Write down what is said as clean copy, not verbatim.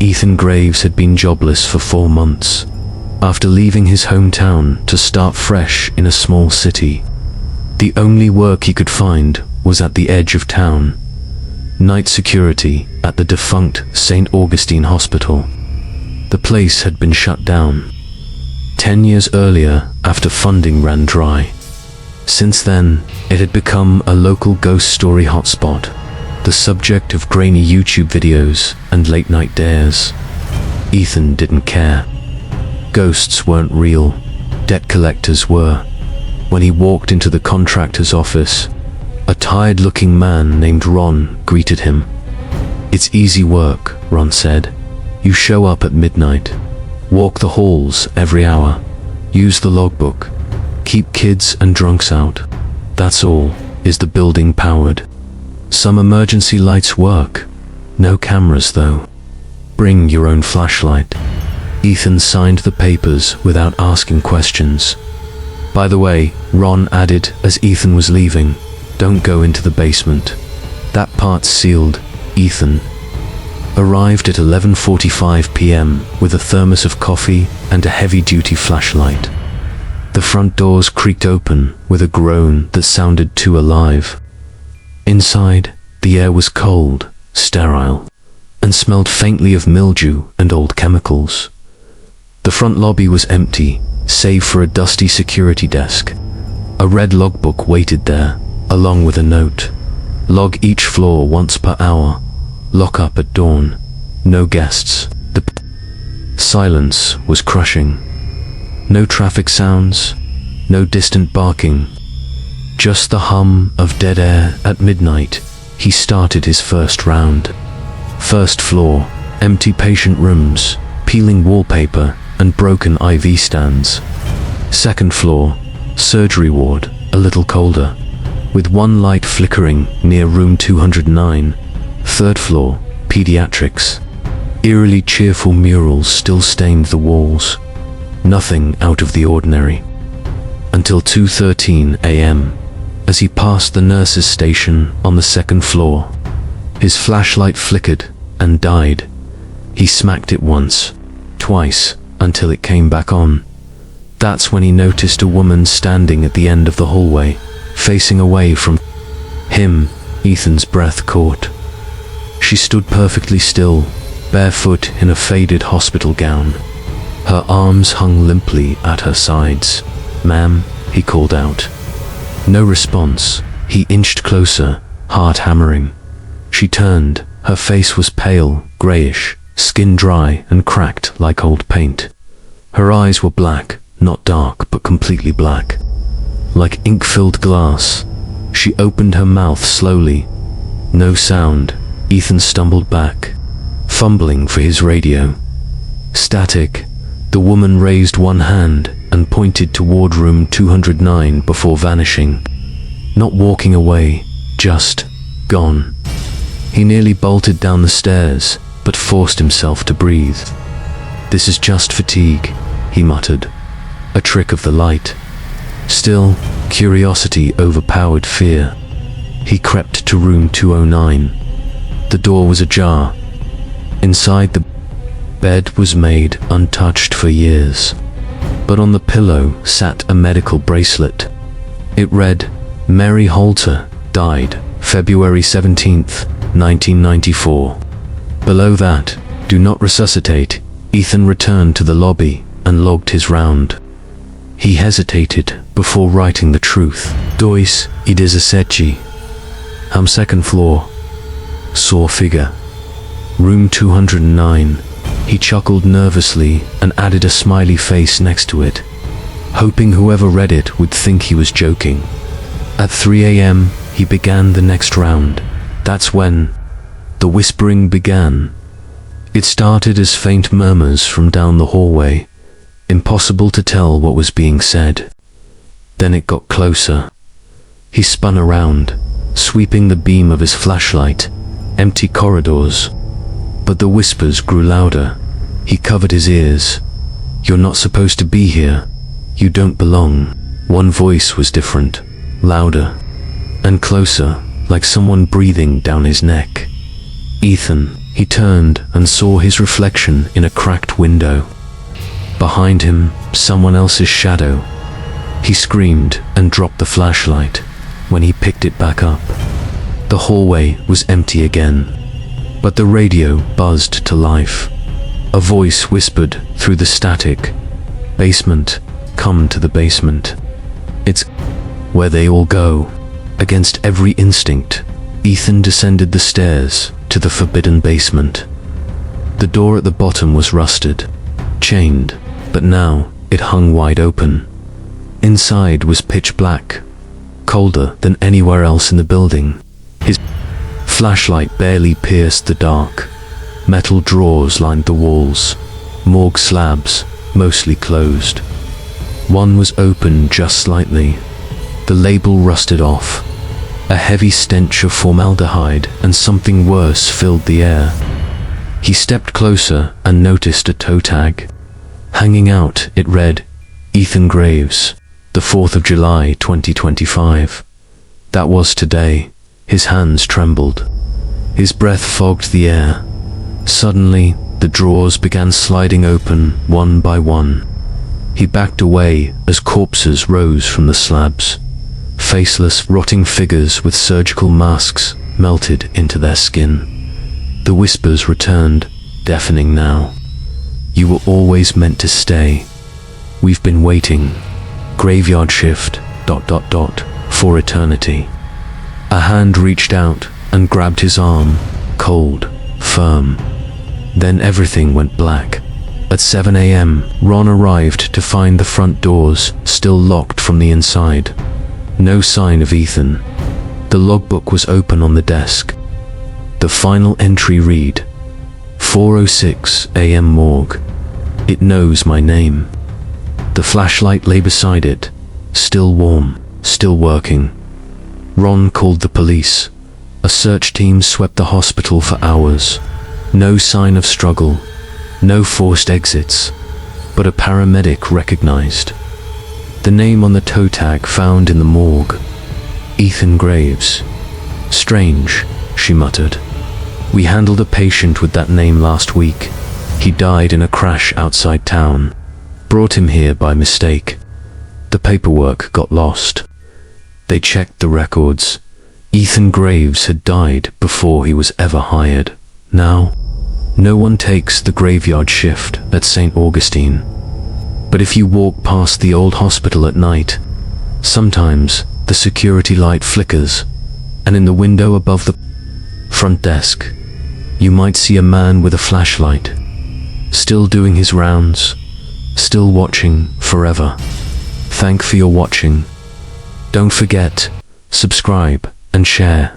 Ethan Graves had been jobless for 4 months, after leaving his hometown to start fresh in a small city. The only work he could find was at the edge of town, night security at the defunct St. Augustine Hospital. The place had been shut down 10 years earlier after funding ran dry. Since then, it had become a local ghost story hotspot, the subject of grainy YouTube videos and late-night dares. Ethan didn't care. Ghosts weren't real, debt collectors were. When he walked into the contractor's office, a tired-looking man named Ron greeted him. "It's easy work," Ron said. "You show up at midnight, walk the halls every hour, use the logbook, keep kids and drunks out. That's all. Is the building powered? Some emergency lights work. No cameras though. Bring your own flashlight." Ethan signed the papers without asking questions. "By the way," Ron added as Ethan was leaving, "don't go into the basement. That part's sealed." Ethan arrived at 11:45 p.m. with a thermos of coffee and a heavy-duty flashlight. The front doors creaked open with a groan that sounded too alive. Inside, the air was cold, sterile, and smelled faintly of mildew and old chemicals. The front lobby was empty, save for a dusty security desk. A red logbook waited there, along with a note. "Log each floor once per hour. Lock up at dawn. No guests." The silence was crushing. No traffic sounds, no distant barking. Just the hum of dead air. At midnight, he started his first round. First floor, empty patient rooms, peeling wallpaper, and broken IV stands. Second floor, surgery ward, a little colder, with one light flickering near room 209. Third floor, pediatrics. Eerily cheerful murals still stained the walls. Nothing out of the ordinary. Until 2:13 a.m., as he passed the nurse's station on the second floor. His flashlight flickered and died. He smacked it once, twice, until it came back on. That's when he noticed a woman standing at the end of the hallway, facing away from him. Ethan's breath caught. She stood perfectly still, barefoot in a faded hospital gown. Her arms hung limply at her sides. "Ma'am," he called out. No response. He inched closer, heart hammering. She turned. Her face was pale, grayish, skin dry and cracked like old paint. Her eyes were black, not dark, but completely black, like ink-filled glass. She opened her mouth slowly. No sound. Ethan stumbled back, fumbling for his radio. Static. The woman raised one hand and pointed toward room 209 before vanishing. Not walking away, just gone. He nearly bolted down the stairs, but forced himself to breathe. "This is just fatigue," he muttered. "A trick of the light." Still, curiosity overpowered fear. He crept to room 209. The door was ajar. Inside, the bed was made untouched for years, but on the pillow sat a medical bracelet. It read, "Mary Holter, died, February 17th, 1994. Below that, "Do not resuscitate." Ethan returned to the lobby and logged his round. He hesitated before writing the truth. "Dois, I 17. Am second floor. Saw figure. Room 209. He chuckled nervously and added a smiley face next to it, hoping whoever read it would think he was joking. At 3 a.m., he began the next round. That's when the whispering began. It started as faint murmurs from down the hallway, impossible to tell what was being said. Then it got closer. He spun around, sweeping the beam of his flashlight. Empty corridors. But the whispers grew louder. He covered his ears. "You're not supposed to be here. You don't belong." One voice was different, louder, and closer, like someone breathing down his neck. "Ethan, He turned and saw his reflection in a cracked window. Behind him, someone else's shadow. He screamed and dropped the flashlight. When he picked it back up, the hallway was empty again, but the radio buzzed to life. A voice whispered through the static, "Basement, come to the basement." It's where they all go. Against every instinct, Ethan descended the stairs to the forbidden basement. The door at the bottom was rusted, chained, but now it hung wide open. Inside was pitch black, colder than anywhere else in the building. His flashlight barely pierced the dark. Metal drawers lined the walls, morgue slabs mostly closed. One was open just slightly. The label rusted off. A heavy stench of formaldehyde and something worse filled the air. He stepped closer and noticed a toe tag. Hanging out, it read, "Ethan Graves, the 4th of July, 2025. That was today. His hands trembled. His breath fogged the air. Suddenly, the drawers began sliding open one by one. He backed away as corpses rose from the slabs. Faceless, rotting figures with surgical masks melted into their skin. The whispers returned, deafening now. "You were always meant to stay. We've been waiting. Graveyard shift, ... for eternity." A hand reached out and grabbed his arm, cold, firm. Then everything went black. At 7 a.m., Ron arrived to find the front doors still locked from the inside. No sign of Ethan. The logbook was open on the desk. The final entry read, 4:06 a.m. Morgue. It knows my name. The flashlight lay beside it, still warm, still working. Ron called the police. A search team swept the hospital for hours. No sign of struggle, no forced exits, but a paramedic recognized the name on the toe tag found in the morgue. Ethan Graves. "Strange," she muttered. "We handled a patient with that name last week. He died in a crash outside town. Brought him here by mistake. The paperwork got lost." They checked the records. Ethan Graves had died before he was ever hired. Now, no one takes the graveyard shift at St. Augustine. But if you walk past the old hospital at night, sometimes the security light flickers, and in the window above the front desk, you might see a man with a flashlight, still doing his rounds, still watching forever. Thank for your watching. Don't forget, subscribe and share.